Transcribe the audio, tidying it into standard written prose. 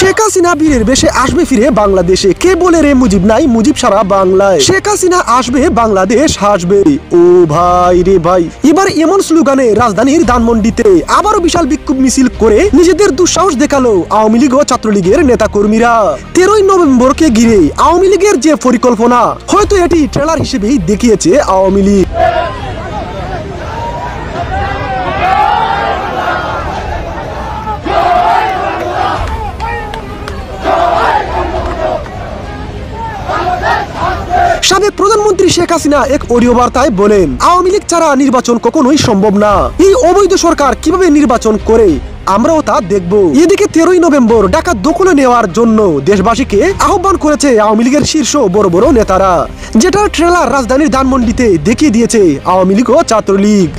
শেখ হাসিনা বীরের বেশে আসবে ফিরে বাংলাদেশে, কে বলে রে মুজিব নাই, মুজিব সারা বাংলায়। শেখ হাসিনা আসবে, বাংলাদেশ হাসবে। ও ভাই রে ভাই, এবার এমন স্লোগানে রাজধানীর ধানমন্ডিতে আবারও বিশাল বিক্ষোভ মিছিল করে নিজেদের দুঃসাহস দেখালো আওয়ামী লীগ ও ছাত্রলীগের নেতা কর্মীরা। 13ই নভেম্বরকে ঘিরে আওয়ামী লীগের যে পরিকল্পনা, হয়তো এটি ট্রেলার হিসেবেই দেখিয়েছে আওয়ামী লীগ। সাবেক প্রধানমন্ত্রী শেখ হাসিনা এক অডিও বার্তায় বলেন, আওয়ামী লীগ ছাড়া নির্বাচন কখনোই সম্ভব না। এই অবৈধ সরকার কিভাবে নির্বাচন করে আমরাও তা দেখব। এদিকে 13ই নভেম্বর ঢাকা দখলে নেওয়ার জন্য দেশবাসীকে আহ্বান করেছে আওয়ামী লীগের শীর্ষ বড় বড় নেতারা, যেটার ট্রেলার রাজধানীর ধানমন্ডিতে দেখিয়ে দিয়েছে আওয়ামী লীগ ও ছাত্রলীগ।